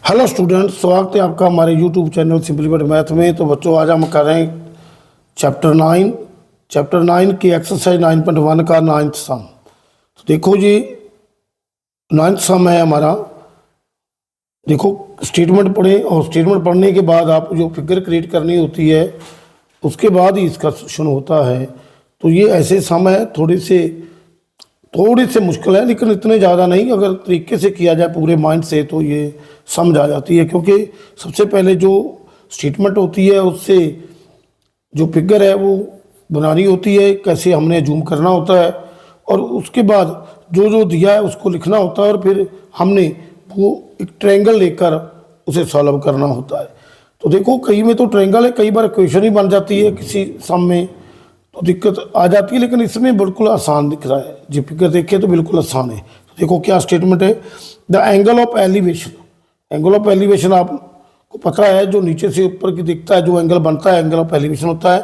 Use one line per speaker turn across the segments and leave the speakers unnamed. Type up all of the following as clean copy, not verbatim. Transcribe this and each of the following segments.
Hello students, स्वागत है आपका हमारे यूट्यूब चैनल सिंपलीफाइड मैथ में। तो बच्चों, आज हम कर रहे हैं चैप्टर 9 की एक्सरसाइज 9.1 का 9th सम। तो देखो जी, 9th सम है हमारा। देखो, स्टेटमेंट पढ़ें और स्टेटमेंट पढ़ने के बाद आप जो फिगर क्रिएट करनी होती है उसके बाद ही इसका सोल्यूशन होता है। तो ये ऐसे सम है, थोड़ी से मुश्किल है, लेकिन इतने ज़्यादा नहीं। अगर तरीके से किया जाए पूरे माइंड से तो ये समझ आ जाती है, क्योंकि सबसे पहले जो स्टेटमेंट होती है उससे जो फिगर है वो बनानी होती है, कैसे हमने जूम करना होता है, और उसके बाद जो जो दिया है उसको लिखना होता है, और फिर हमने वो एक ट्रायंगल लेकर उसे सॉल्व करना होता है। तो देखो, कई में तो ट्रायंगल है, कई बार इक्वेशन ही बन जाती है किसी सम में, तो दिक्कत आ जाती है। लेकिन इसमें बिल्कुल आसान दिख रहा है जी, फिगर देखिए तो बिल्कुल आसान है। तो देखो क्या स्टेटमेंट है, the angle of elevation. Angle of elevation आपको पता है, जो नीचे से ऊपर की दिखता है जो एंगल बनता है, एंगल ऑफ एलिवेशन होता है।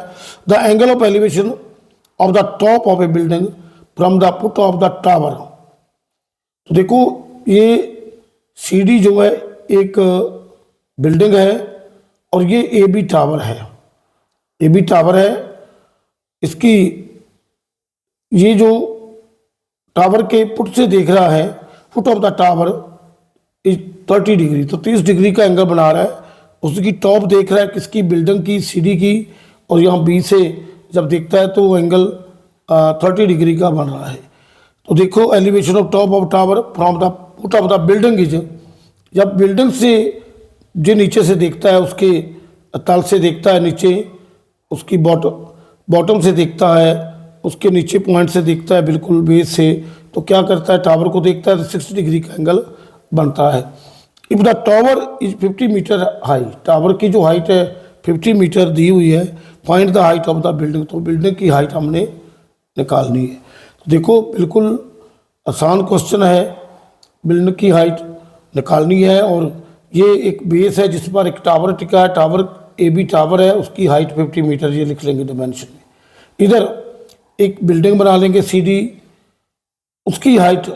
The angle of elevation of the top of A building from the foot of the tower. तो देखो, ये सीडी जो है एक बिल्डिंग है, और ये ए बी टावर है। ए बी टावर है, इसकी ये जो टावर के फुट से देख रहा है, foot of the tower is 30 degree, तो 30 डिग्री का एंगल बना रहा है। उसकी टॉप देख रहा है किसकी, बिल्डिंग की, सीढ़ी की, और यहाँ बी से जब देखता है तो वो एंगल 30 डिग्री का बन रहा है। तो देखो, elevation of top of tower from the foot of the building is, जब बिल्डिंग से जो नीचे से देखता है, उसके तल से देखता है नीचे, उसकी बॉटम से देखता है, उसके नीचे पॉइंट से देखता है, बिल्कुल बेस से, तो क्या करता है, टावर को देखता है तो 60 डिग्री का एंगल बनता है। If the tower is 50 metre high, tower की जो हाइट है 50 मीटर दी हुई है, find the height of the building, तो बिल्डिंग की हाइट हमने निकालनी है। तो देखो, बिल्कुल आसान क्वेश्चन है, बिल्डिंग की हाइट निकालनी है। और ये एक बेस है जिस पर एक टावर टिका है, टावर ए बी टावर है, उसकी हाइट 50 मीटर, ये लिख लेंगे डिमेंशन में। इधर एक बिल्डिंग बना लेंगे सीडी, उसकी हाइट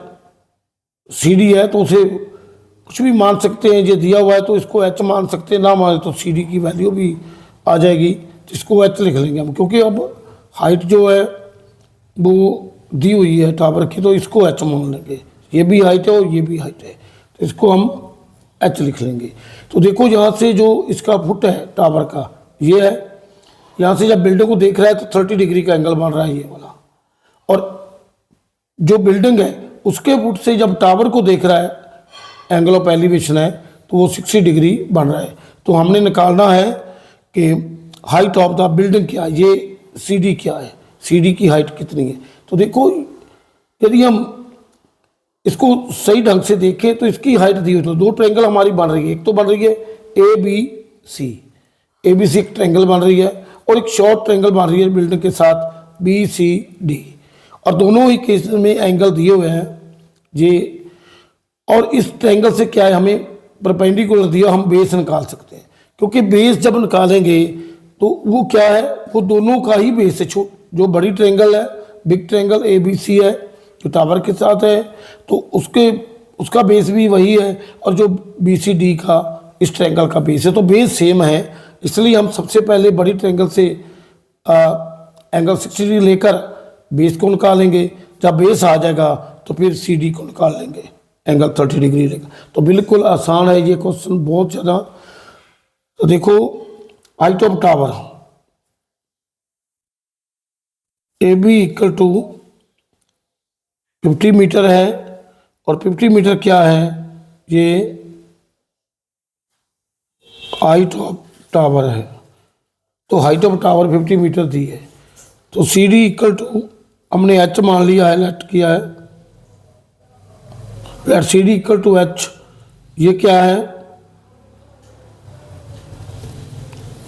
सीडी है तो उसे कुछ भी मान सकते हैं, ये दिया हुआ है तो इसको एच मान सकते हैं, ना माने तो सीडी की वैल्यू भी आ जाएगी, जिसको एच लिख लेंगे हम, क्योंकि अब हाइट जो है वो दी हुई है टावर की, तो इसको एच मान लेंगे। ये भी हाइट है और ये भी हाइट है, तो इसको हम एच लिख लेंगे। तो देखो, यहाँ से जो इसका फुट है टावर का, ये है, यहाँ से जब बिल्डिंग को देख रहा है तो 30 डिग्री का एंगल बन रहा है ये वाला, और जो बिल्डिंग है उसके फुट से जब टावर को देख रहा है, एंगल ऑफ एलिवेशन है, तो वो 60 डिग्री बन रहा है। तो हमने निकालना है कि हाइट ऑफ द बिल्डिंग क्या है, ये सीडी क्या है, सीडी की हाइट कितनी है। तो देखो, यदि हम इसको सही ढंग से देखें तो इसकी हाइट दी हुई, तो दो ट्रायंगल हमारी बन रही है। एक तो बन रही है A B C, A B सी एक ट्रायंगल बन रही है, और एक शॉर्ट ट्रायंगल बन रही है बिल्डिंग के साथ बी सी डी, और दोनों ही केस में एंगल दिए हुए हैं ये। और इस ट्रायंगल से क्या है, हमें परपेंडिकुलर दिया, हम बेस निकाल सकते हैं, क्योंकि बेस जब निकालेंगे तो वो क्या है, वो दोनों का ही बेस है। जो बड़ी ट्रायंगल है, big triangle A B C है, जो टावर के साथ है, तो उसका बेस भी वही है, और जो बी सी डी का इस ट्रायंगल का बेस है, तो बेस सेम है। इसलिए हम सबसे पहले बड़ी ट्रायंगल से एंगल 60 डिग्री लेकर बेस को निकालेंगे। जब बेस आ जाएगा तो फिर सी डी को निकाल लेंगे, एंगल 30 डिग्री लेकर। तो बिल्कुल आसान है ये क्वेश्चन, बहुत ज़्यादा। तो देखो, height of tower A B equal to 50 metre है, और 50 मीटर क्या है, ये हाइट ऑफ टावर है। तो हाइट ऑफ टावर 50 मीटर दी है, तो सी डी इक्वल टू हमने एच मान लिया है, लेट किया है, let C D equal to H. ये क्या है,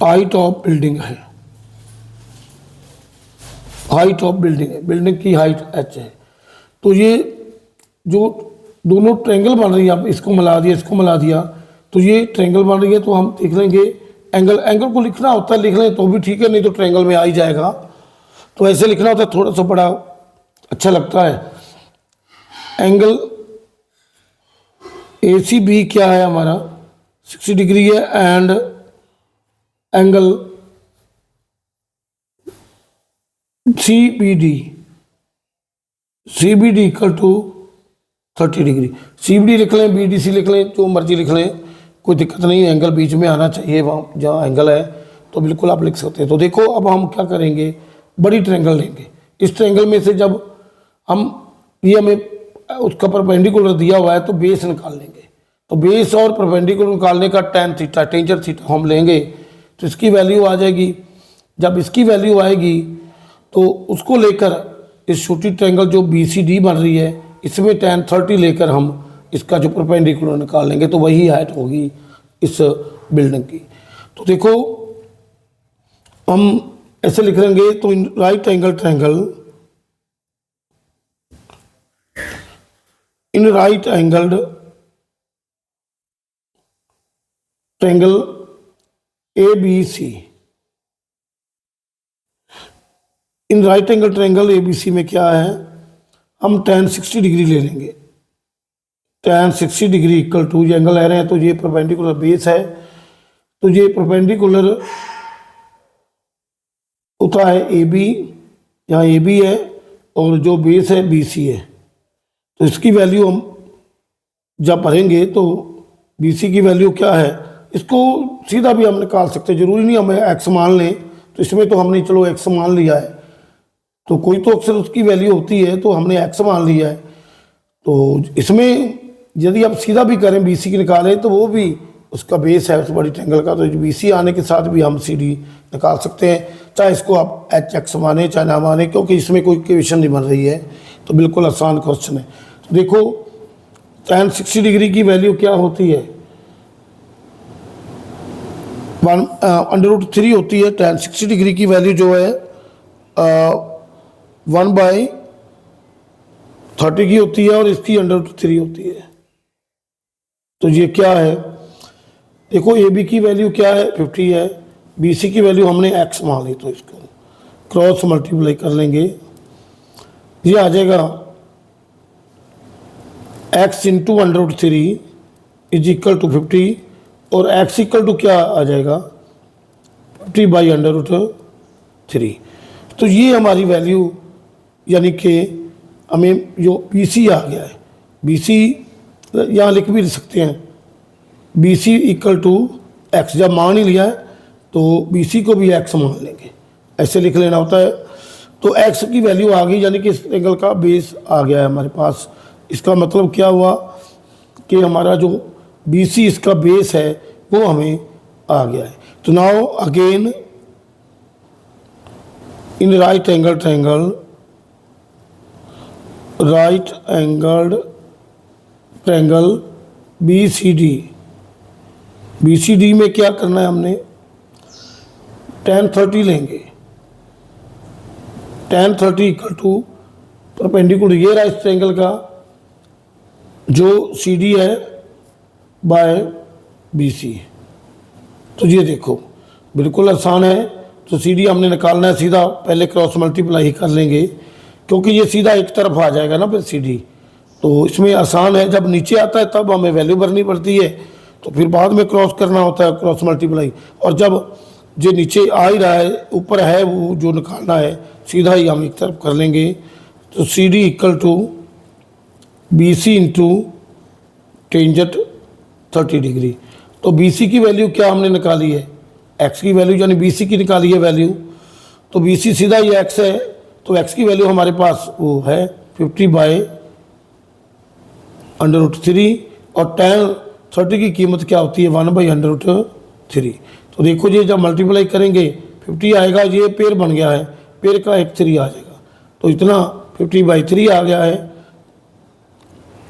हाइट ऑफ बिल्डिंग है, हाइट ऑफ बिल्डिंग है, बिल्डिंग की हाइट एच है। तो ये जो दोनों ट्रायंगल बन रही है, आप इसको मिला दिया, इसको मिला दिया, तो ये ट्रायंगल बन रही है। तो हम देख लेंगे, एंगल को लिखना होता है, लिख लें तो भी ठीक है, नहीं तो ट्रायंगल में आ ही जाएगा। तो ऐसे लिखना होता है, थोड़ा सा बड़ा अच्छा लगता है। एंगल ए सी बी क्या है हमारा, 60 डिग्री है and angle C B D equal to 30 degree. C B D लिख लें, बी डी सी लिख लें, जो मर्जी लिख लें, कोई दिक्कत नहीं, एंगल बीच में आना चाहिए, वहाँ जहाँ एंगल है तो बिल्कुल आप लिख सकते हैं। तो देखो अब हम क्या करेंगे, बड़ी ट्रायंगल लेंगे। इस ट्रायंगल में से जब हम ये हमें उसका परपेंडिकुलर दिया हुआ है तो बेस निकाल लेंगे। तो बेस और परपेंडिकुलर निकालने का tan थीटा टेंजर थीटा हम लेंगे तो इसकी वैल्यू आ जाएगी। जब इसकी वैल्यू आएगी तो उसको लेकर इस छोटी ट्रायंगल जो बी सी डी बन रही है इसमें tan 30 लेकर हम इसका जो परपेंडिकुलर निकाल लेंगे तो वही हाइट होगी इस बिल्डिंग की। तो देखो हम ऐसे लिख लेंगे, तो in right angle triangle, in right angled triangle A B C, in right angle triangle A B C में क्या है, हम tan 60 डिग्री ले लेंगे। tan 60 डिग्री इक्वल टू, ये एंगल ले रहे हैं तो ये परपेंडिकुलर बेस है, तो ये परपेंडिकुलर होता है ए बी, यहाँ ए बी है और जो बेस है बी सी है। तो इसकी वैल्यू हम जब भरेंगे तो बी सी की वैल्यू क्या है, इसको सीधा भी हम निकाल सकते हैं, जरूरी नहीं हमें एक्स मान लें। तो इसमें तो हमने चलो एक्स मान लिया है, तो कोई तो अक्सर उसकी वैल्यू होती है तो हमने एक्स मान लिया है। तो इसमें यदि आप सीधा भी करें बी सी की निकालें तो वो भी उसका बेस है उस बड़ी ट्रायंगल का, तो बी सी आने के साथ भी हम सी डी निकाल सकते हैं, चाहे इसको आप एच एक्स माने चाहे ना माने, क्योंकि इसमें कोई इक्वेशन नहीं बन रही है। तो बिल्कुल आसान क्वेश्चन है। तो देखो tan 60 डिग्री की वैल्यू क्या होती है, √3 होती है। tan 60 डिग्री की वैल्यू जो है 1/30 की होती है और इसकी √3 होती है। तो ये क्या है, देखो ए बी की वैल्यू क्या है 50 है, बी सी की वैल्यू हमने x मान ली, तो इसको क्रॉस मल्टीप्लाई कर लेंगे, ये आ जाएगा x into √3 is equal to 50 और x इक्वल टू क्या आ जाएगा 50/√3। तो ये हमारी वैल्यू यानी कि हमें जो बी सी आ गया है, बी सी यहाँ लिख भी सकते हैं, B C equal to X, जब मान ही लिया है तो बी सी को भी एक्स मान लेंगे, ऐसे लिख लेना होता है। तो एक्स की वैल्यू आ गई, यानी कि इस एंगल का बेस आ गया है हमारे पास। इसका मतलब क्या हुआ कि हमारा जो बी सी इसका बेस है वो हमें आ गया है। तो now again in right angle triangle, right angled triangle B C D, B C D में क्या करना है, हमने tan 30 लेंगे, tan 30 इक्वल टू परपेंडिकुलर ये रहा इस ट्रायंगल का जो सी डी है बाय बी सी। तो ये देखो बिल्कुल आसान है। तो सी डी हमने निकालना है, सीधा पहले क्रॉस मल्टीप्लाई कर लेंगे क्योंकि ये सीधा एक तरफ आ जाएगा ना फिर सी डी। तो इसमें आसान है, जब नीचे आता है तब हमें वैल्यू भरनी पड़ती है, तो फिर बाद में क्रॉस करना होता है क्रॉस मल्टीप्लाई। और जब जो नीचे आ ही रहा है ऊपर है वो जो निकालना है सीधा ही हम एक तरफ कर लेंगे। तो C D equal to B C into tangent 30 degree. तो बी सी की वैल्यू क्या हमने निकाली है, एक्स की वैल्यू यानी बी सी की निकाली है वैल्यू। तो बी सी सीधा ही एक्स है, तो एक्स की वैल्यू हमारे पास वो है 50/√3 और tan 30 की कीमत क्या होती है 1/√3। तो देखो ये जब मल्टीप्लाई करेंगे 50 आएगा, ये पेड़ बन गया है, पेड़ का एक 3 आ जाएगा, तो इतना 50/3 आ गया है,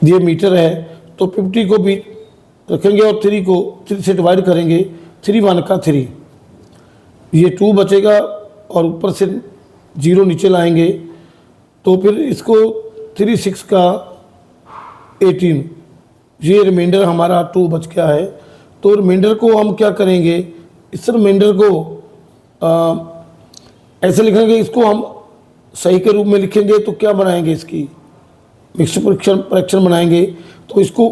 ये मीटर है। तो 50 को भी रखेंगे और 3 को 3 से डिवाइड करेंगे, 3 1 का 3, ये 2 बचेगा और ऊपर से 0 नीचे लाएंगे, तो फिर इसको 3 6 का 18, ये रिमाइंडर हमारा 2 बच गया है। तो रिमाइंडर को हम क्या करेंगे, इस रिमाइंडर को ऐसे लिखेंगे, इसको हम सही के रूप में लिखेंगे तो क्या बनाएंगे, इसकी मिक्स फ्रैक्शन बनाएंगे। तो इसको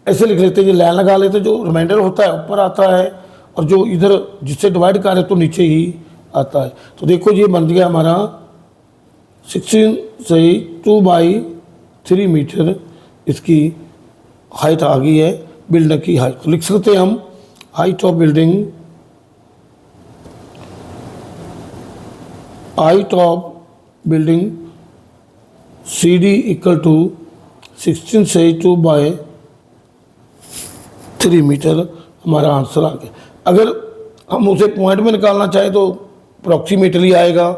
ऐसे लिख लेते हैं, ये लाइन लगा लेते हैं, जो रिमाइंडर होता है ऊपर आता है और जो इधर जिससे डिवाइड कर रहे तो नीचे ही आता है। तो देखो ये बन गया हमारा 16 से 2/3 मीटर इसकी हाइट आ गई है, बिल्डिंग की हाइट। तो लिख सकते हैं हम height of building, height of building CD equal to 16 से 2/3 मीटर, हमारा आंसर आ गया। अगर हम उसे पॉइंट में निकालना चाहें तो अप्रॉक्सीमेटली आएगा,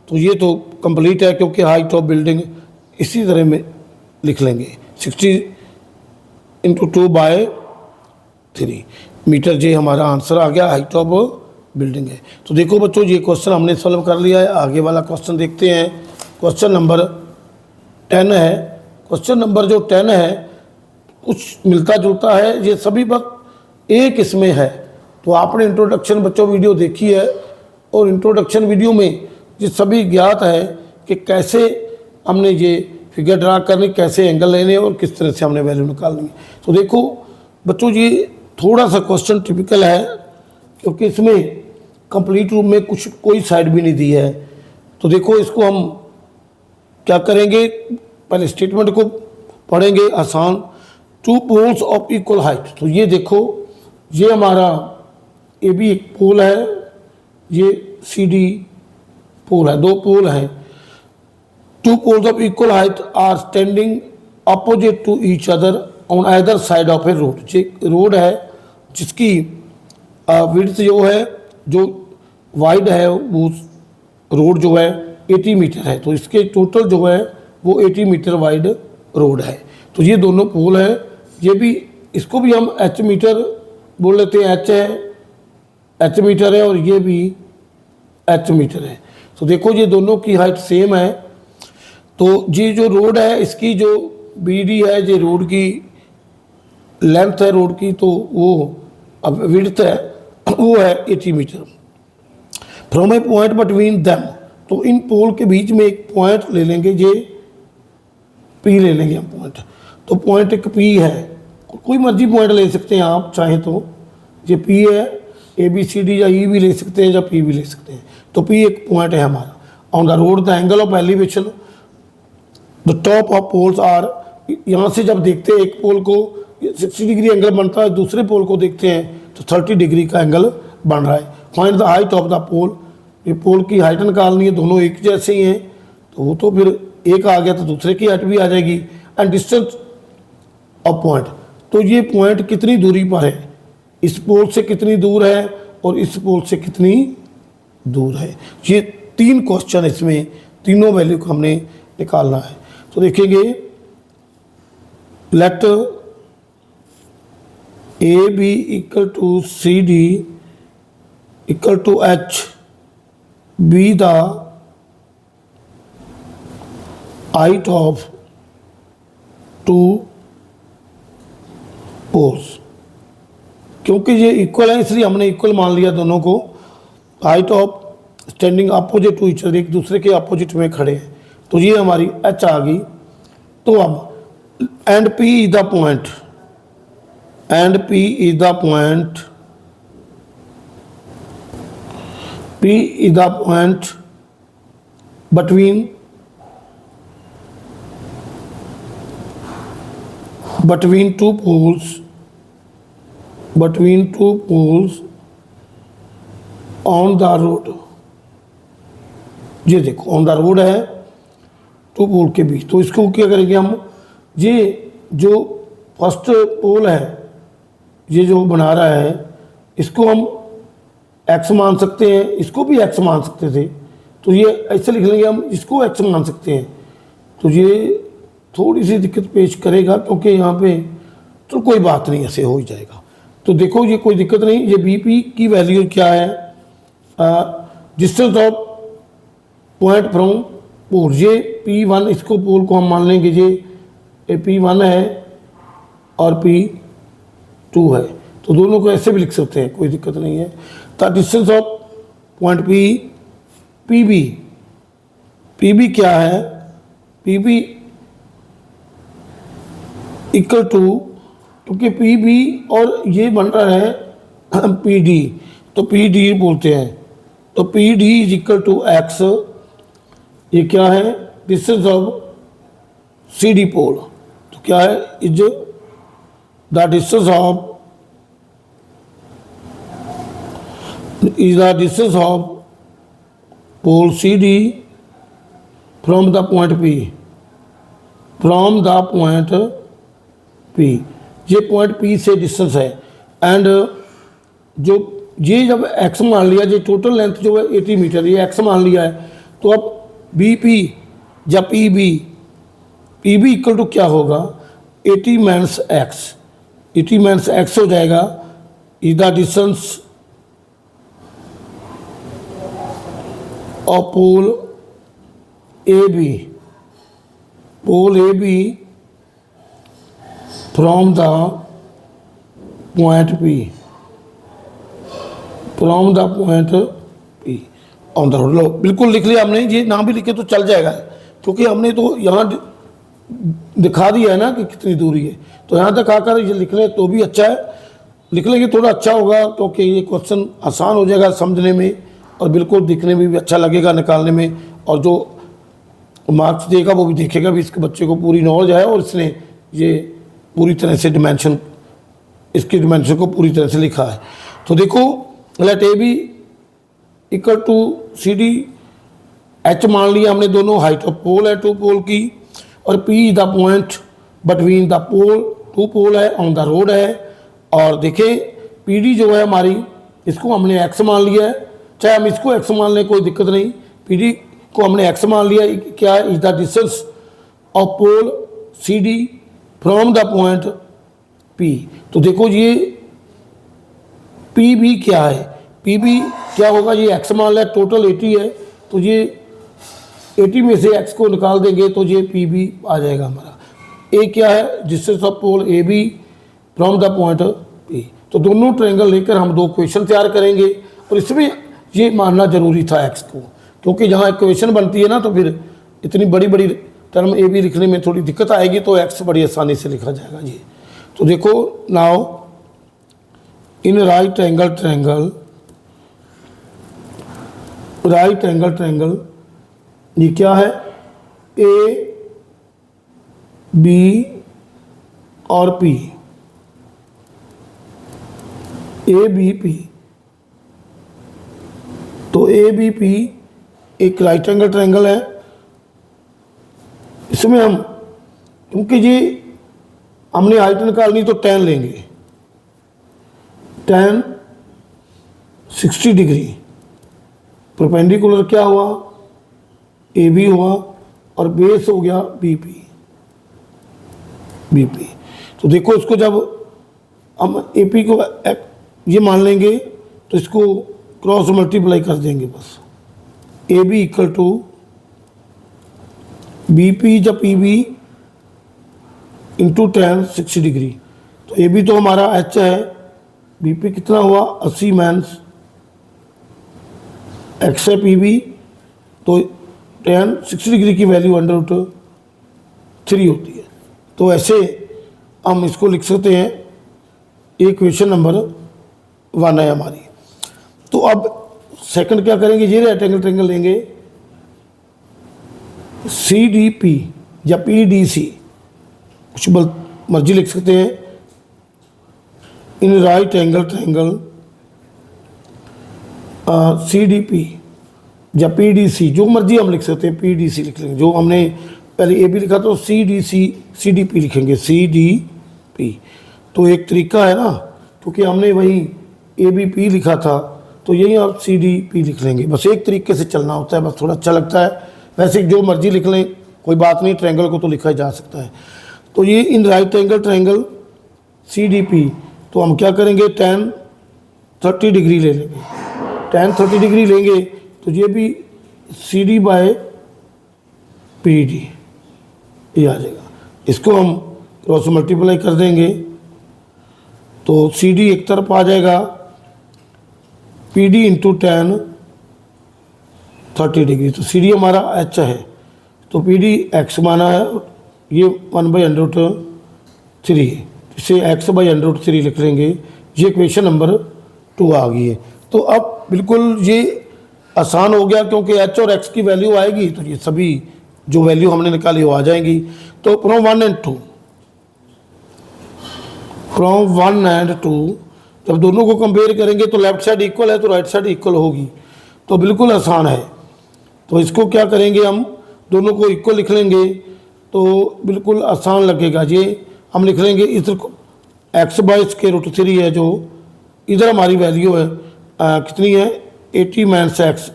तो ये तो कंप्लीट है क्योंकि हाइट ऑफ बिल्डिंग इसी तरह में लिख लेंगे 60 × 2/3 मीटर, ये हमारा आंसर आ गया, हाइट ऑफ बिल्डिंग है। तो देखो बच्चों ये क्वेश्चन हमने सॉल्व कर लिया है। आगे वाला क्वेश्चन देखते हैं, क्वेश्चन नंबर 10 है। क्वेश्चन नंबर जो 10 है कुछ मिलता जुलता है, ये सभी वक्त एक इसमें है। तो आपने इंट्रोडक्शन बच्चों वीडियो देखी है और इंट्रोडक्शन वीडियो में ये सभी ज्ञात है कि कैसे हमने ये फिगर ड्रा करनी, कैसे एंगल लेने और किस तरह से हमने वैल्यू निकालनी। तो देखो बच्चों ये थोड़ा सा क्वेश्चन टिपिकल है क्योंकि इसमें कंप्लीट रूप में कुछ कोई साइड भी नहीं दी है। तो देखो इसको हम क्या करेंगे, पहले स्टेटमेंट को पढ़ेंगे आसान। 2 पोल्स ऑफ इक्वल हाइट, तो ये देखो ये हमारा ए बी एक पोल है, ये CD पोल है, 2 पोल हैं। 2 poles of equal height are standing opposite to each other on either side of a road। ये रोड है जिसकी विड्थ जो है, जो वाइड है, वो रोड जो है 80 मीटर है। तो इसके टोटल जो है वो 80 मीटर वाइड रोड है। तो ये दोनों पोल है, ये भी इसको भी हम H मीटर बोल लेते हैं, H है, H मीटर है, और ये भी H मीटर है। तो देखो ये दोनों की हाइट सेम है। तो ये जो रोड है इसकी जो BD है, ये रोड की लेंथ है रोड की, तो वो अब विड्थ है वो है 80 metre. From a point between them, तो इन पोल के बीच में एक पॉइंट ले लेंगे, ये P ले लेंगे हम पॉइंट। तो पॉइंट एक P है, कोई मर्जी पॉइंट ले सकते हैं आप चाहें तो, ये P है, ABCD या E भी ले सकते हैं या P भी ले सकते हैं। तो P एक पॉइंट है हमारा। On the road the angle of elevation the top of poles are, यहाँ से जब देखते हैं एक पोल को 60 डिग्री एंगल बनता है, दूसरे पोल को देखते हैं तो 30 डिग्री का एंगल बन रहा है। Find the height of the pole, ये पोल की हाइट निकालनी है, दोनों एक जैसे ही हैं तो वो तो फिर एक आ गया तो दूसरे की हाइट भी आ जाएगी। एंड डिस्टेंस ऑफ पॉइंट, तो ये पॉइंट कितनी दूरी पर है, इस पोल से कितनी दूर है और इस पोल से कितनी दूर है। ये 3 क्वेश्चन, इसमें तीनों वैल्यू को हमने निकालना है। तो देखेंगे, let AB equal to CD equal to H be the height of 2 poles. क्योंकि ये इक्वल है इसलिए हमने इक्वल मान लिया दोनों को। Height of standing opposite to each other, एक दूसरे के अपोजिट में खड़े हैं, तो ये हमारी H आ गई। तो अब and P is the point, and P is the point, P is the point between 2 poles, between 2 poles on the road। ये देखो ऑन द रोड है 2 पोल के बीच। तो इसको क्या करेंगे हम, ये जो फर्स्ट पोल है ये जो बना रहा है इसको हम x मान सकते हैं, इसको भी x मान सकते थे, तो ये ऐसे लिख लेंगे हम, इसको x मान सकते हैं। तो ये थोड़ी सी दिक्कत पेश करेगा क्योंकि यहाँ पे तो कोई बात नहीं, ऐसे हो ही जाएगा। तो देखो ये कोई दिक्कत नहीं। ये BP की वैल्यू क्या है, distance of point from pole, ये P1, इसको पोल को हम मान लेंगे ये P1 है और P2 है। तो दोनों को ऐसे भी लिख सकते हैं, कोई दिक्कत नहीं है। The distance of point PB क्या है, PB इक्वल टू क्योंकि पी बी और ये बन रहा है पी डी, तो पी डी बोलते हैं। तो P D is equal to X, ये क्या है, distance of C D pole. तो क्या है, is the distance of pole C D from the point P, from the point P, ये पॉइंट पी से डिस्टेंस है। एंड जो ये जब एक्स मान लिया, ये टोटल लेंथ जो है 80 मीटर, ये एक्स मान लिया है, तो अब बी पी या पी बी इक्वल टू क्या होगा, 80 माइनस एक्स, 80 माइनस एक्स हो जाएगा, is the distance of pole A B from the point P, from the point P on the road. लो बिल्कुल लिख लिया हमने, ये ना भी लिखे तो चल जाएगा, क्योंकि हमने तो यहाँ दिखा दिया है ना कि कितनी दूरी है। तो यहाँ तक आकर ये लिख लें तो भी अच्छा है, लिख लेंगे थोड़ा अच्छा होगा, क्योंकि ये क्वेश्चन आसान हो जाएगा समझने में और बिल्कुल दिखने में भी अच्छा लगेगा निकालने में, और जो मार्क्स देगा वो भी देखेगा भी इसके बच्चे को पूरी नॉलेज है और इसने ये पूरी तरह से डिमेंशन, इसकी डिमेंशन को पूरी तरह से लिखा है। तो देखो, let A B equal to C D, H मान लिया हमने, दोनों हाइट ऑफ पोल है 2 पोल की, और P the point between the pole, 2 pole है, ऑन द रोड है। और देखें पी डी जो है हमारी, इसको हमने एक्स मान लिया है, चाहे हम इसको एक्स मान लें कोई दिक्कत नहीं, पी डी को हमने एक्स मान लिया। क्या है, is the distance of pole C D from the point P. तो देखो ये पी बी क्या है, पी बी क्या होगा, ये एक्स मान लिया, टोटल 80 है, तो ये 80 में से एक्स को निकाल देंगे तो ये पी बी आ जाएगा हमारा। ए क्या है, distance of pole A B from the point P. तो दोनों ट्रायंगल लेकर हम 2 क्वेश्चन तैयार करेंगे, और इसमें ये मानना जरूरी था एक्स को, क्योंकि जहाँ इक्वेशन बनती है ना तो फिर इतनी बड़ी बड़ी टर्म ए बी लिखने में थोड़ी दिक्कत आएगी, तो एक्स बड़ी आसानी से लिखा जाएगा जी। तो देखो now in right angle triangle, ये क्या है, ए बी और पी, ए बी पी। तो ए बी पी एक राइट एंगल ट्रायंगल है, इसमें हम, क्योंकि ये हमने हाइट निकालनी तो tan लेंगे, tan 60 डिग्री, परपेंडिकुलर क्या हुआ, ए बी हुआ, और बेस हो गया बी पी। तो देखो इसको जब हम ए पी को ये मान लेंगे तो इसको क्रॉस मल्टीप्लाई कर देंगे बस, A B equal to B P जब P B into tan 60 degree. तो ए बी तो हमारा एच है, बी पी कितना हुआ 80 माइनस एक्स है पी बी, तो tan 60 डिग्री की वैल्यू √3 होती है। तो ऐसे हम इसको लिख सकते हैं, ये क्वेश्चन नंबर 1 है हमारी। तो अब सेकंड क्या करेंगे, ये राइट एंगल ट्रायंगल लेंगे, सी डी पी या पी डी सी, कुछ मर्जी लिख सकते हैं। In right angle triangle C D P या पी डी सी, जो मर्जी हम लिख सकते हैं, पी डी सी लिख लेंगे। जो हमने पहले ए बी लिखा तो सी डी पी लिखेंगे, सी डी पी। तो एक तरीका है ना, क्योंकि हमने वही ए बी पी लिखा था, तो यही आप सी डी पी लिख लेंगे। बस एक तरीके से चलना होता है, बस थोड़ा अच्छा लगता है। वैसे जो मर्जी लिख लें कोई बात नहीं, ट्रायंगल को तो लिखा जा सकता है। तो ये in right angle triangle C D P, तो हम क्या करेंगे, tan 30 डिग्री ले लेंगे, tan 30 डिग्री लेंगे, तो ये भी C D by P D ये आ जाएगा। इसको हम क्रॉस मल्टीप्लाई कर देंगे, तो सी डी एक तरफ आ जाएगा, P D into tan 30 degree. तो सी डी हमारा एच है, तो पी डी एक्स माना है, ये 1/√3 है। इसे एक्स बाई √3 लिख लेंगे। ये इक्वेशन नंबर 2 आ गई है। तो अब बिल्कुल ये आसान हो गया, क्योंकि एच और एक्स की वैल्यू आएगी तो ये सभी जो वैल्यू हमने निकाली वो आ जाएंगी। तो फ्रॉम 1 एंड 2, फ्रॉम 1 एंड 2 जब दोनों को कंपेयर करेंगे तो लेफ्ट साइड इक्वल है तो राइट साइड इक्वल होगी, तो बिल्कुल आसान है। तो इसको क्या करेंगे, हम दोनों को इक्वल लिख लेंगे तो बिल्कुल आसान लगेगा। ये हम लिख लेंगे इधर को एक्स बाई स्क्वायर रूट 3 है, जो इधर हमारी वैल्यू है कितनी है 80 माइनस एक्स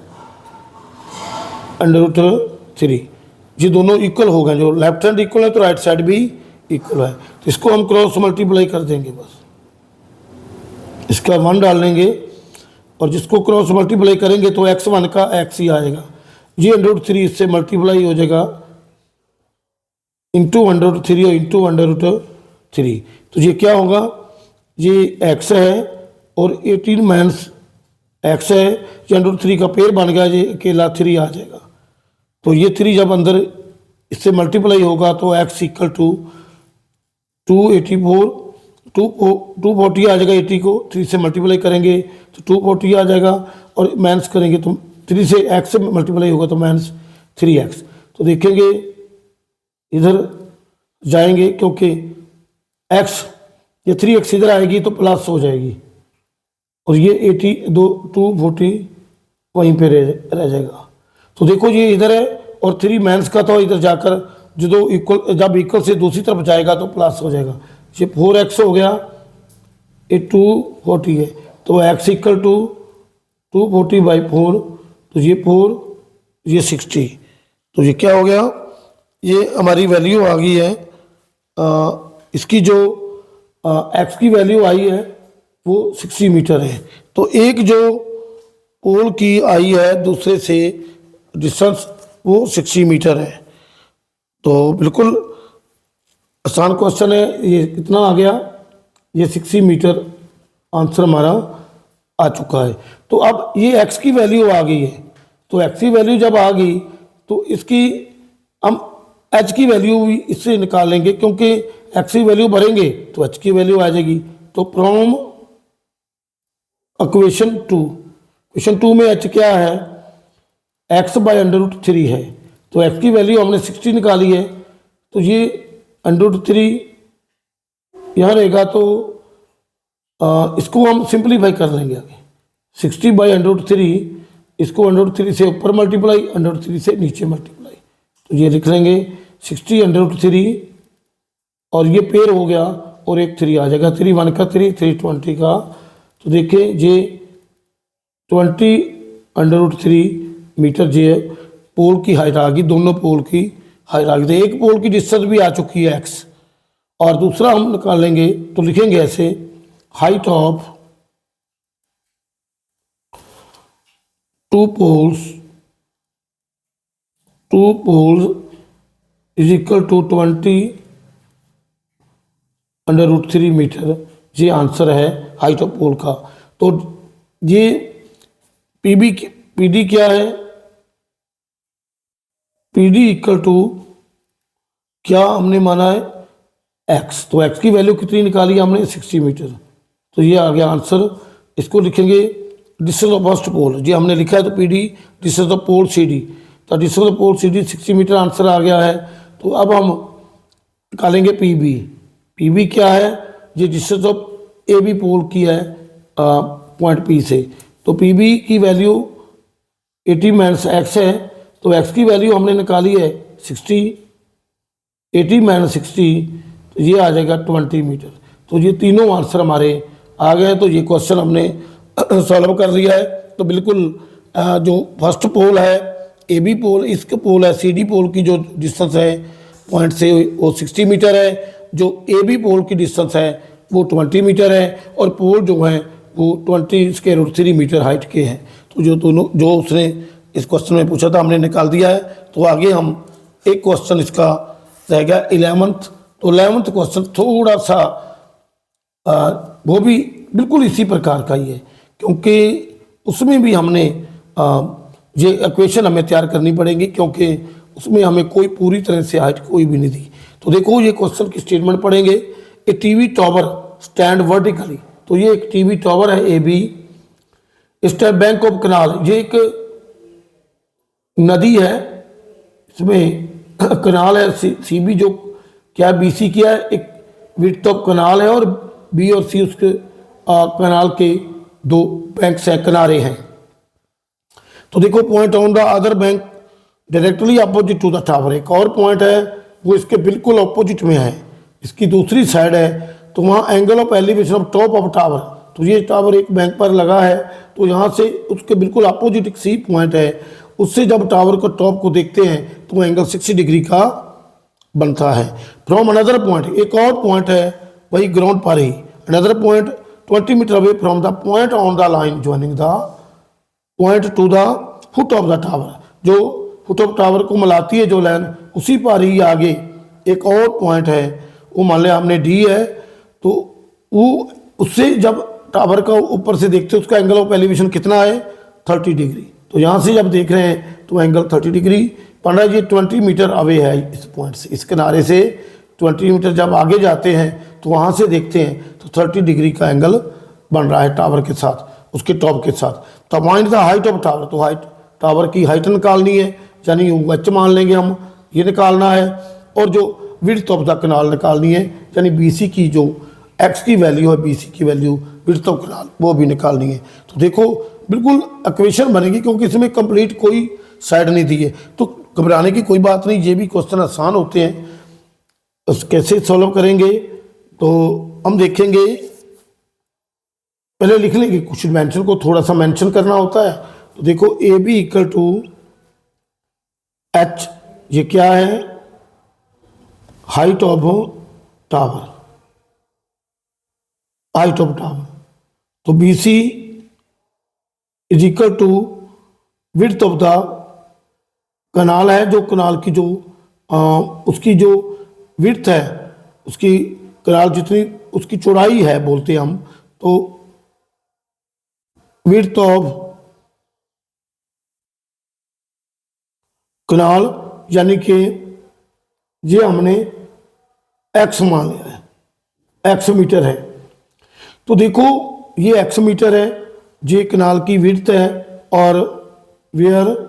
√3। ये दोनों इक्वल हो गए, जो लेफ्ट हैंड इक्वल है तो राइट साइड भी इक्वल है। तो इसको हम क्रॉस मल्टीप्लाई कर देंगे, बस इसका 1 डाल लेंगे और जिसको क्रॉस मल्टीप्लाई करेंगे तो x1 का x ही आएगा। ये √3 इससे मल्टीप्लाई हो जाएगा इंटू √3 और इंटू √3। तो ये क्या होगा, ये x है और 18 माइनस x है, ये √3 का पेयर बन गया, ये अकेला 3 आ जाएगा। तो ये 3 जब अंदर इससे मल्टीप्लाई होगा तो x इक्वल टू 284 240 आ जाएगा। 80 को 3 से मल्टीप्लाई करेंगे तो 240 आ जाएगा, और माइनस करेंगे तो 3 से x से मल्टीप्लाई होगा तो माइनस 3x। तो देखेंगे इधर जाएंगे क्योंकि x ये 3x इधर आएगी तो प्लस हो जाएगी, और ये 240 वहीं पे रह जाएगा। तो देखो ये इधर है और 3 माइनस का तो इधर जाकर जो इक्वल, जब इक्वल से दूसरी तरफ जाएगा तो प्लस हो जाएगा। ये 4x हो गया, ये 240 है, तो x इक्वल टू 240/4, तो ये 4 ये 60। तो ये क्या हो गया, ये हमारी वैल्यू आ गई है। इसकी जो x की वैल्यू आई है वो 60 मीटर है। तो एक जो पोल की आई है दूसरे से डिस्टेंस वो 60 मीटर है। तो बिल्कुल आसान क्वेश्चन है। ये कितना आ गया, ये 60 मीटर आंसर हमारा आ चुका है। तो अब ये x की वैल्यू आ गई है, तो x की वैल्यू जब आ गई तो इसकी हम h की वैल्यू भी इससे निकाल लेंगे, क्योंकि x की वैल्यू भरेंगे तो h की वैल्यू आ जाएगी। तो फ्रॉम इक्वेशन 2 में h क्या है, x बाई √3 है, तो x की वैल्यू हमने 60 निकाली है, तो ये √3 यहाँ रहेगा। तो इसको हम सिंप्लीफाई कर लेंगे आगे, 60/√3, इसको √3 से ऊपर मल्टीप्लाई, √3 से नीचे मल्टीप्लाई, तो ये लिख लेंगे 60/√3, और ये पेयर हो गया और एक 3 आ जाएगा, 3 1 का 3 3 20 का। तो देखिए ये 20/√3 मीटर ये पोल की हाइट आ गई, दोनों पोल की हाइट आ गई। तो एक पोल की डिस्टेंस भी आ चुकी है x, और दूसरा हम निकालेंगे तो लिखेंगे ऐसे, height of 2 poles is equal to 20/√3 metre. ये आंसर है हाइट ऑफ पोल का। तो ये पीडी क्या है, पीडी इक्वल टू क्या हमने माना है x, तो x की वैल्यू कितनी निकाली हमने 60 मीटर। तो ये आ गया आंसर। इसको लिखेंगे डिस्टेंस ऑफ फर्स्ट पोल, ये हमने लिखा है तो PD distance of pole CD, तो distance of pole CD 60 metre answer आ गया है। तो अब हम निकालेंगे पीबी क्या है, ये डिस्टेंस ऑफ AB पोल की है पॉइंट P से। तो पीबी की वैल्यू 80 माइनस x है, तो x की वैल्यू हमने निकाली है 60, 80 माइनस 60, तो ये आ जाएगा 20 मीटर। तो ये तीनों आंसर हमारे आ गए। तो ये क्वेश्चन हमने सॉल्व कर लिया है। तो बिल्कुल जो फर्स्ट पोल है AB पोल, इसके पोल है CD पोल की जो डिस्टेंस है पॉइंट से वो 60 मीटर है, जो AB पोल की डिस्टेंस है वो 20 मीटर है, और पोल जो है वो 20√3 मीटर हाइट के हैं। तो जो दोनों जो उसने इस क्वेश्चन में पूछा था हमने निकाल दिया है। तो आगे हम एक क्वेश्चन इसका रह गया 11th। तो 11th क्वेश्चन थोड़ा सा वो भी बिल्कुल इसी प्रकार का ही है, क्योंकि उसमें भी हमने ये इक्वेशन हमें तैयार करनी पड़ेगी, क्योंकि उसमें हमें कोई पूरी तरह से हाइट कोई भी नहीं दी। तो देखो ये क्वेश्चन की स्टेटमेंट पढ़ेंगे। A TV tower stand vertically, तो ये एक टीवी टावर है A B. State bank of canal, ये एक नदी है, इसमें कनाल है, सी बी जो क्या बी सी क्या है, एक विड्थ ऑफ कनाल है, और बी और सी उसके कनाल के दो बैंक्स है, किनारे हैं। तो देखो point on the other bank directly opposite to the tower, एक और पॉइंट है वो इसके बिल्कुल अपोजिट में है, इसकी दूसरी साइड है। तो वहाँ angle of elevation of top of tower, तो ये टावर एक बैंक पर लगा है, तो यहाँ से उसके बिल्कुल अपोजिट एक सी पॉइंट है, उससे जब टावर को टॉप को देखते हैं तो एंगल 60 डिग्री का बनता है। फ्रॉम अनदर पॉइंट, एक और पॉइंट है वही ग्राउंड पर ही, another point 20 metre away from the point on the line joining the point to the foot of the tower, जो फुट ऑफ टावर को मिलाती है जो लाइन, उसी पर ही आगे एक और पॉइंट है, वो मान लिया हमने डी है, तो वो उससे जब टावर का ऊपर से देखते हैं उसका एंगल ऑफ एलिवेशन कितना है 30 डिग्री। तो यहाँ से जब देख रहे हैं तो एंगल 30 डिग्री पंडा जी 20 मीटर अवे है इस पॉइंट से, इस किनारे से 20 मीटर जब आगे जाते हैं तो वहाँ से देखते हैं तो 30 डिग्री का एंगल बन रहा है टावर के साथ, उसके टॉप के साथ। तो find the height of tower, तो हाइट टावर की हाइट निकालनी है, यानी एच मान लेंगे हम, ये निकालना है, और जो विड्थ ऑफ द कनाल निकालनी है, यानी बीसी की जो एक्स की वैल्यू है, बीसी की वैल्यू विड्थ ऑफ कनाल वो भी निकालनी है। तो देखो बिल्कुल इक्वेशन बनेगी, क्योंकि इसमें कंप्लीट कोई साइड नहीं दी है, तो घबराने की कोई बात नहीं, ये भी क्वेश्चन आसान होते हैं। उस कैसे सॉल्व करेंगे तो हम देखेंगे, पहले लिख लेंगे, कुछ मेंशन को थोड़ा सा मेंशन करना होता है। तो देखो A B equal to H, ये क्या है height of tower, height of tower. तो B C is equal to width of the canal है, जो कनाल की जो उसकी जो विड्थ है, उसकी कनाल जितनी उसकी चौड़ाई है बोलते हैं हम, तो विड्थ ऑफ कनाल, यानी कि ये हमने एक्स मान लिया है, एक्स मीटर है। तो देखो ये एक्स मीटर है, ये कनाल की विड्थ है, और where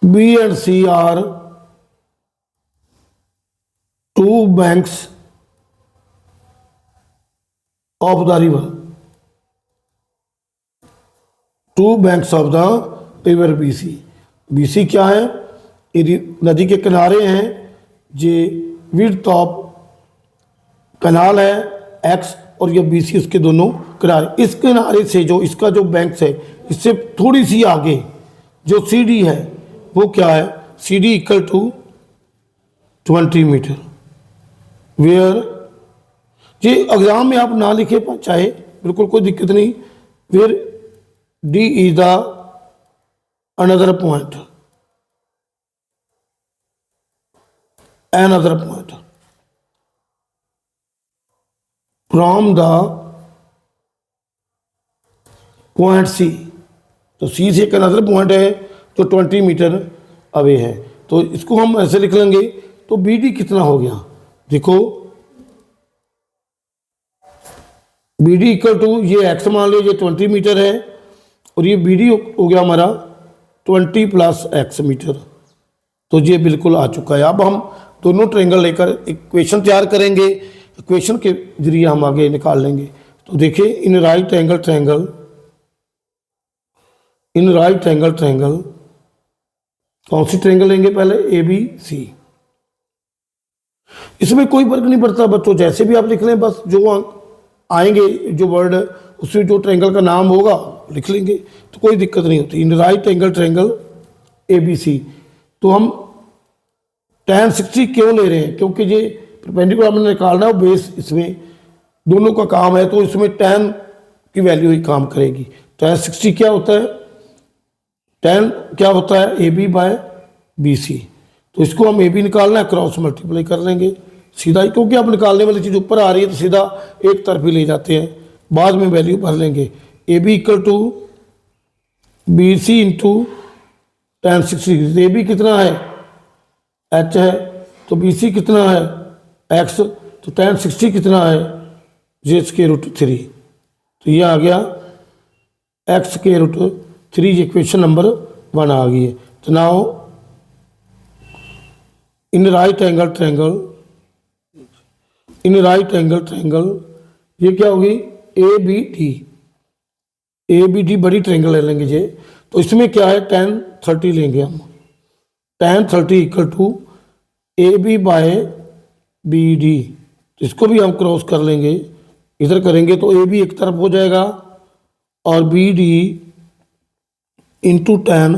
B and C are two banks of the river, two banks of the river BC. BC क्या है, नदी के किनारे हैं, ये विड्थ ऑफ कनाल है एक्स, और ये बीसी उसके दोनों किनारे। इस किनारे से जो इसका जो बैंक्स है, इससे थोड़ी सी आगे जो सी डी है वो क्या है, C D equal to 20 metre, where ये एग्जाम में आप ना लिखे चाहे बिल्कुल कोई दिक्कत नहीं, where D is the another point, another point from the point C, तो C से एक अनदर पॉइंट है जो 20 मीटर अवे है। तो इसको हम ऐसे लिख लेंगे, तो बी डी कितना हो गया, देखो बी डी इक्वल टू, ये एक्स मान लीजिए 20 मीटर है, और ये बी डी हो गया हमारा 20 प्लस एक्स मीटर। तो ये बिल्कुल आ चुका है। अब हम दोनों ट्रायंगल लेकर इक्वेशन तैयार करेंगे, इक्वेशन के जरिए हम आगे निकाल लेंगे। तो देखिए इन right angle triangle, in right angle triangle, कौन सी ट्रायंगल लेंगे पहले, ए बी सी। इसमें कोई फर्क नहीं पड़ता बच्चों, जैसे भी आप लिख लें, बस जो आएंगे जो वर्ड उसमें जो ट्रायंगल का नाम होगा लिख लेंगे, तो कोई दिक्कत नहीं होती। In right angle triangle A B C, तो हम tan 60 क्यों ले रहे हैं, क्योंकि ये परपेंडिकुलर हमने निकालना है, बेस इसमें दोनों का काम है, तो इसमें tan की वैल्यू ही काम करेगी। tan 60 क्या होता है, tan क्या होता है A B by B C. तो इसको हम ए बी निकालना है, क्रॉस मल्टीप्लाई कर लेंगे सीधा ही, क्योंकि अब निकालने वाली चीज़ ऊपर आ रही है तो सीधा एक तरफ ही ले जाते हैं, बाद में वैल्यू भर लेंगे। A B equal to B C into tan 60, A B कितना है एच है, तो BC कितना है x, तो tan 60 कितना है जे स्क्वायर रूट 3। तो ये आ गया x स्क्वायर रूट 3, ये इक्वेशन नंबर 1 आ गई है। तो now in right angle triangle ये क्या होगी ABD बड़ी ट्रायंगल ले लेंगे ये। तो इसमें क्या है tan 30 लेंगे हम, tan 30 equal to AB by BD। तो इसको भी हम क्रॉस कर लेंगे, इधर करेंगे तो AB एक तरफ हो जाएगा और BD इंटू tan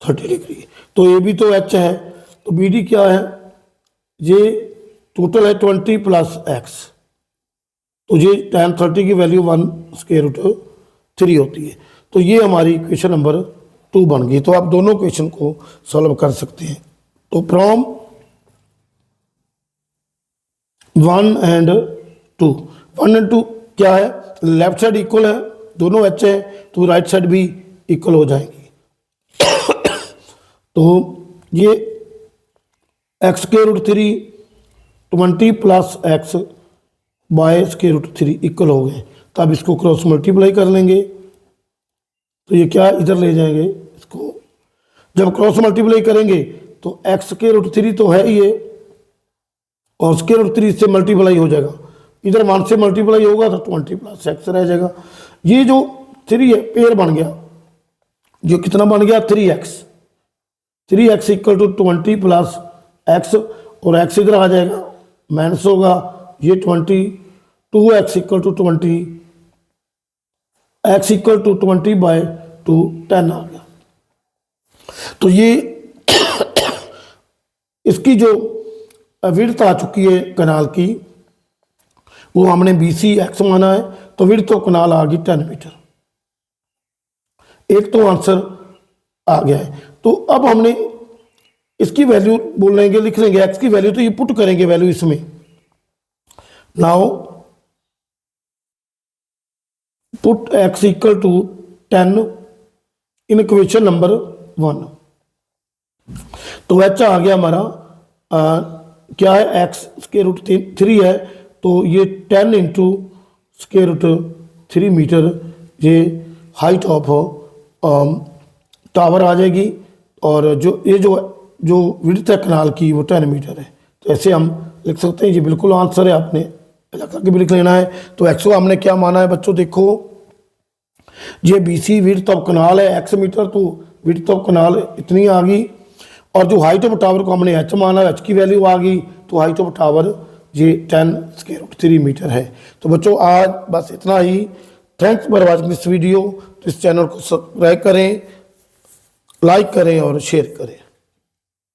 30 डिग्री। तो AB तो H है, तो BD क्या है, ये टोटल है 20 प्लस x। तो ये tan 30 की वैल्यू 1 स्क्वायर रूट 3 होती है। तो ये हमारी इक्वेशन नंबर 2 बन गई। तो आप दोनों क्वेश्चन को सॉल्व कर सकते हैं। तो फ्रॉम 1 एंड 2 क्या है, लेफ्ट साइड इक्वल है, दोनों h है, तो राइट साइड भी इक्वल हो जाएंगी। तो ये x square root 3 20 plus x by square root 3 equal हो गए। तो अब इसको क्रॉस मल्टीप्लाई कर लेंगे, तो ये क्या इधर ले जाएंगे इसको। जब क्रॉस मल्टीप्लाई करेंगे तो x स्क्वायर रूट 3 तो है ये, और स्क्वायर रूट 3 से मल्टीप्लाई हो जाएगा, इधर 1 से मल्टीप्लाई होगा तो 20 प्लस x रह जाएगा। ये जो 3 है पेयर बन गया, जो कितना बन गया 3x equal to 20 plus x, और x इधर आ जाएगा माइनस होगा, ये 2x equal to 20, x equal to 20 by 2 10 आ गया। तो ये इसकी जो विड्थ आ चुकी है कनाल की, वो हमने BC x माना है, तो विड्थ तो कनाल आ गई 10 मीटर। एक तो आंसर आ गया है। तो अब हमने इसकी वैल्यू बोल लेंगे, लिख लेंगे x की वैल्यू, तो ये पुट करेंगे वैल्यू इसमें। Now put x equal to 10 in equation number 1। तो h आ गया हमारा क्या है, x स्क्वायर रूट 3 है, तो ये 10 इंटू स्क्वायर रूट 3 मीटर ये हाइट ऑफ टावर आ जाएगी, और जो विड्थ है कनाल की वो 10 मीटर है। तो ऐसे हम लिख सकते हैं, ये बिल्कुल आंसर है, आपने अलग करके भी लिख लेना है। तो x हमने क्या माना है बच्चों, देखो ये BC विड्थ ऑफ कनाल है x मीटर, तो विड्थ ऑफ कनाल इतनी आ गई, और जो हाइट ऑफ टावर को हमने h माना, h की वैल्यू आ गई, तो हाइट ऑफ टावर ये 10 स्क्वायर रूट 3 मीटर है। तो बच्चों आज बस इतना ही। Thanks for watching this video. तो इस चैनल को सब्सक्राइब करें, लाइक करें और शेयर करें।